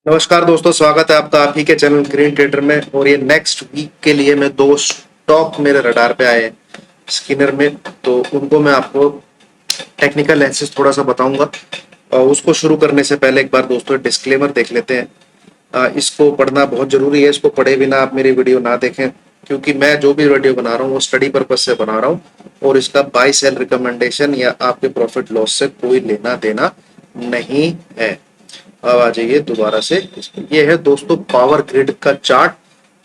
नमस्कार दोस्तों, स्वागत है आपका आप ही के चैनल ग्रीन ट्रेडर में। और ये नेक्स्ट वीक के लिए मैं दो स्टॉक मेरे रडार पे आए हैं स्किनर में, तो उनको मैं आपको टेक्निकल एनालिसिस थोड़ा सा बताऊंगा। उसको शुरू करने से पहले एक बार दोस्तों डिस्क्लेमर देख लेते हैं। इसको पढ़ना बहुत जरूरी है, इसको पढ़े बिना आप मेरी वीडियो ना देखें, क्योंकि मैं जो भी वीडियो बना रहा हूँ वो स्टडी पर्पज से बना रहा हूँ और इसका बाय सेल रिकमेंडेशन या आपके प्रॉफिट लॉस से कोई लेना देना नहीं है। अब आ जाइए दोबारा से। ये है दोस्तों पावर ग्रिड का चार्ट,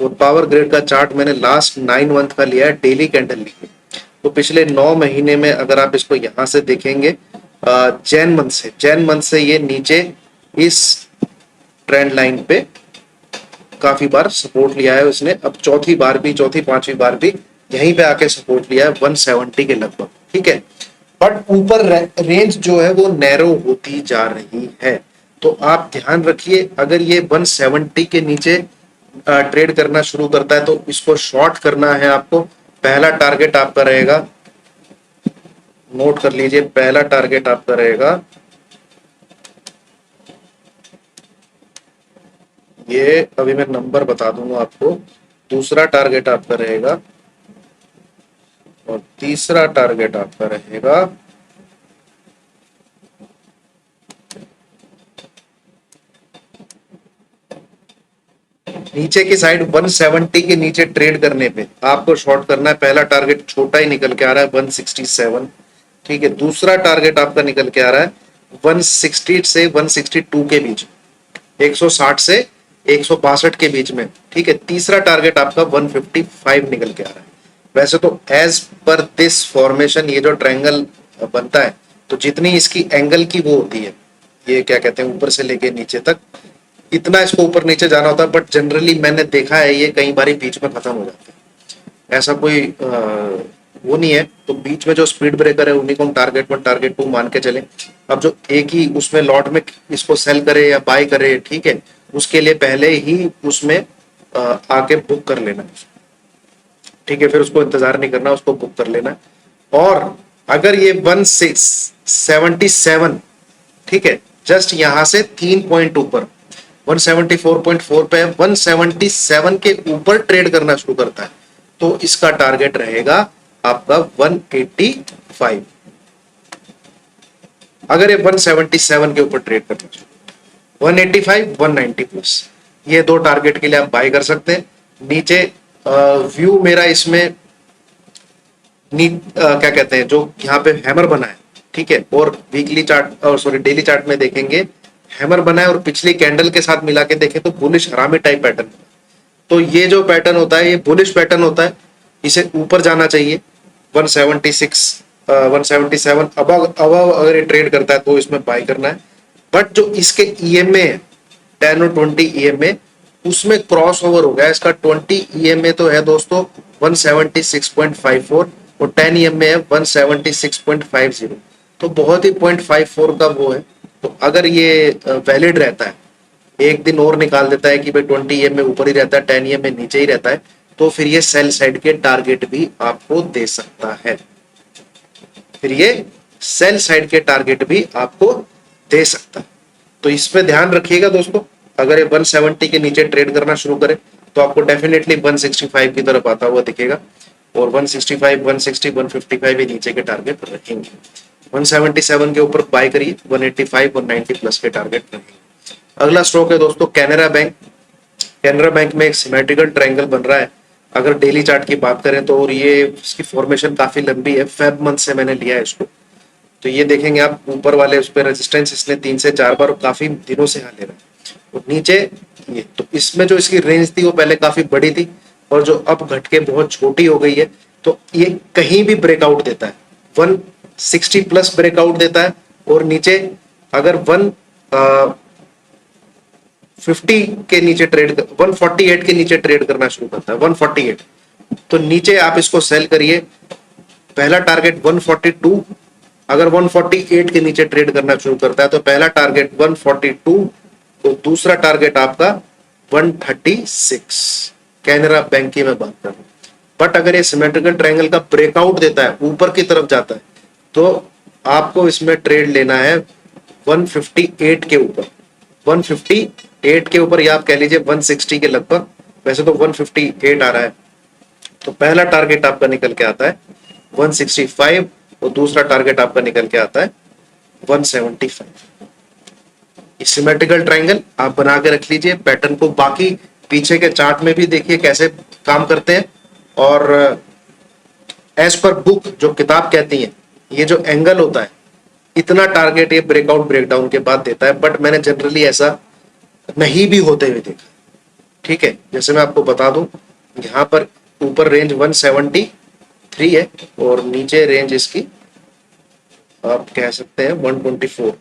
और पावर ग्रिड का चार्ट मैंने लास्ट 9 मंथ का लिया है, डेली कैंडल ली है। तो पिछले 9 महीने में अगर आप इसको यहां से देखेंगे, जैन मंथ से ये नीचे इस ट्रेंड लाइन पे काफी बार सपोर्ट लिया है उसने। अब चौथी पांचवी बार भी यहीं पे आके सपोर्ट लिया है 170 के लगभग, ठीक है। बट ऊपर रेंज जो है वो नैरो होती जा रही है। तो आप ध्यान रखिए, अगर ये 170 के नीचे ट्रेड करना शुरू करता है तो इसको शॉर्ट करना है आपको। पहला टारगेट आपका रहेगा, नोट कर लीजिए, पहला टारगेट आपका रहेगा ये, अभी मैं नंबर बता दूंगा आपको। दूसरा टारगेट आपका रहेगा और तीसरा टारगेट आपका रहेगा नीचे की साइड 170 के नीचे ट्रेड करने पे आपको शॉर्ट करना है। पहला टारगेट छोटा ही निकल के आ रहा है 167, ठीक है। दूसरा टारगेट आपका निकल के आ रहा है 160 से 162 के बीच, 160 से 162 के बीच में, ठीक है। तीसरा टारगेट आपका 155 निकल के आ रहा है। वैसे तो एज पर दिस फॉर्मेशन ये जो ट्रायंगल बनता है, तो जितनी इसकी एंगल की वो होती है, ये क्या कहते हैं, ऊपर से लेके नीचे तक इतना इसको ऊपर नीचे जाना होता है। बट जनरली मैंने देखा है ये कई बार बीच में खत्म हो जाता है, ऐसा कोई वो नहीं है। तो बीच में जो स्पीड ब्रेकर है उन्हीं को हम टारगेट 1 मान के चले। अब जो एक ही उसमें लॉट में इसको सेल करे या बाय करे, ठीक है, उसके लिए पहले ही उसमें आके बुक कर लेना, ठीक है। फिर उसको इंतजार नहीं करना, उसको बुक कर लेना। और अगर ये 177, ठीक है, जस्ट यहां से 3 पॉइंट ऊपर 174.4 पे 177 के ऊपर ट्रेड करना शुरू करता है तो इसका टारगेट रहेगा आपका 185। अगर ये 177 के ऊपर ट्रेड करना शुरू, 185 190 प्लस, ये दो टारगेट के लिए आप बाय कर सकते हैं। नीचे व्यू मेरा इसमें क्या कहते हैं, जो यहाँ पे हैमर बना है, ठीक है, और वीकली चार्ट और सॉरी डेली चार्ट में देखेंगे हैमर बना है और पिछली कैंडल के साथ मिला के देखें तो बुलिश हरामी टाइप पैटर्न। तो ये जो पैटर्न होता है ये बुलिश पैटर्न होता है, इसे ऊपर जाना चाहिए 176 177 अब अगर ये ट्रेड करता है तो इसमें बाय करना है। बट जो इसके ईएमए है 10 और 20 ईएमए, उसमें क्रॉस ओवर हो गया। इसका 20 ईएमए तो है दोस्तों 176.54 और 10 ईएमए है 176.50, तो बहुत ही 0.54 का वो है। तो अगर ये वैलिड रहता है, एक दिन और निकाल देता है कि भाई 20 ईएम में ऊपर ही रहता है, 10 ईएम में नीचे ही रहता है, तो फिर ये सेल साइड के टारगेट भी आपको दे सकता है। फिर ये सेल साइड के टारगेट भी आपको दे सकता है। तो इस पे ध्यान रखिएगा दोस्तों। अगर ये 170 के नीचे ट्रेड करना शुरू करे तो आपको डेफिनेटली 165 की तरफ आता हुआ दिखेगा, और 165 160 155 ये नीचे के टारगेट रहेंगे। 177 के ऊपर बाय करिए, 185 और 90 प्लस के टारगेट रहेंगे। अगला स्टॉक है दोस्तों कैनरा बैंक। कैनरा बैंक में एक सिमेट्रिकल ट्रायंगल बन रहा है। अगर डेली चार्ट की बात करें तो, और ये इसकी फॉर्मेशन काफी लंबी है, फेब मंथ से मैंने लिया है इसको। तो ये देखेंगे आप ऊपर वाले उस पर रेजिस्टेंस इसने 3 से 4 बार काफी दिनों से यहाँ ले रहा है, और नीचे ये, तो इसमें जो इसकी रेंज थी वो पहले काफी बड़ी थी और जो अब घट के बहुत छोटी हो गई है। तो ये कहीं भी ब्रेकआउट देता है, 160 प्लस ब्रेकआउट देता है, और नीचे अगर 150 के नीचे ट्रेड 148 के नीचे ट्रेड करना शुरू करता है 148, तो नीचे आप इसको सेल करिए। पहला टारगेट 142, अगर 148 के नीचे ट्रेड करना शुरू करता है तो पहला टारगेट 142 और दूसरा टारगेट आपका 136। कैनरा बैंक की मैं बात कर रहा हूं। बट अगर ये सिमेट्रिकल ट्रायंगल का ब्रेकआउट देता है, ऊपर की तरफ जाता है, तो आपको इसमें ट्रेड लेना है 158 के ऊपर, 158 के ऊपर, या आप कह लीजिए 160 के लगभग, वैसे तो 158 आ रहा है। तो पहला टारगेट आपका निकल के आता है 165 और दूसरा टारगेट आपका निकल के आता है 175। सिमेट्रिकल ट्रायंगल आप बना के रख लीजिए पैटर्न को, बाकी पीछे के चार्ट में भी देखिए कैसे काम करते हैं। और एज पर बुक जो किताब कहती है, ये जो एंगल होता है इतना टारगेट ये ब्रेकआउट ब्रेकडाउन के बाद देता है, बट मैंने जनरली ऐसा नहीं भी होते हुए देखा। ठीक है, जैसे मैं आपको बता दूं, यहाँ पर ऊपर रेंज 173 है और नीचे रेंज इसकी आप कह सकते हैं 124,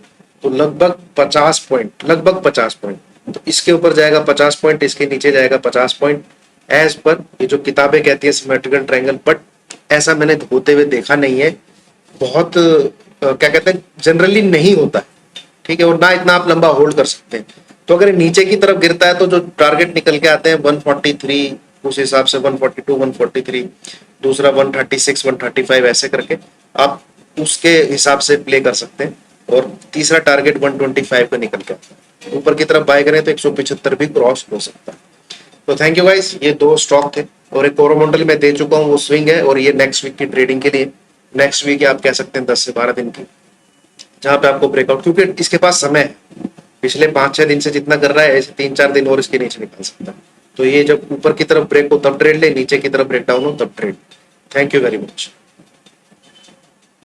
तो लगभग 50 पॉइंट, लगभग 50 पॉइंट। तो इसके ऊपर जाएगा 50 पॉइंट, इसके नीचे जाएगा 50 पॉइंट, एज पर ये जो किताबें कहती है सिमेट्रिकल ट्रायंगल, बट ऐसा मैंने होते हुए देखा नहीं है। बहुत क्या कहते हैं, जनरली नहीं होता है। ठीक है, और ना इतना आप लंबा होल्ड कर सकते हैं। तो अगर नीचे की तरफ गिरता है तो जो टारगेट निकल के आते हैं 143, उस हिसाब से 142, 143, दूसरा 136, 135, ऐसे करके आप उसके हिसाब से प्ले कर सकते हैं। और तीसरा टारगेट 125 का निकल के आता है। ऊपर की तरफ बाय करें तो 175 भी क्रॉस हो सकता है। तो थैंक यू गाइस, ये दो स्टॉक थे और एक कोरोमंडल में दे चुका हूँ, वो स्विंग है, और ये नेक्स्ट वीक की ट्रेडिंग के लिए। नेक्स्ट वीक आप कह सकते हैं 10 से 12 दिन की, जहां पे आपको ब्रेकआउट, क्योंकि इसके पास समय है, पिछले 5-6 दिन से जितना कर रहा है ऐसे 3-4 दिन और इसके नीचे निकाल सकता है। तो ये जब ऊपर की तरफ ब्रेक हो तब ट्रेड ले, नीचे की तरफ ब्रेक डाउन हो तब trade. Thank you very much.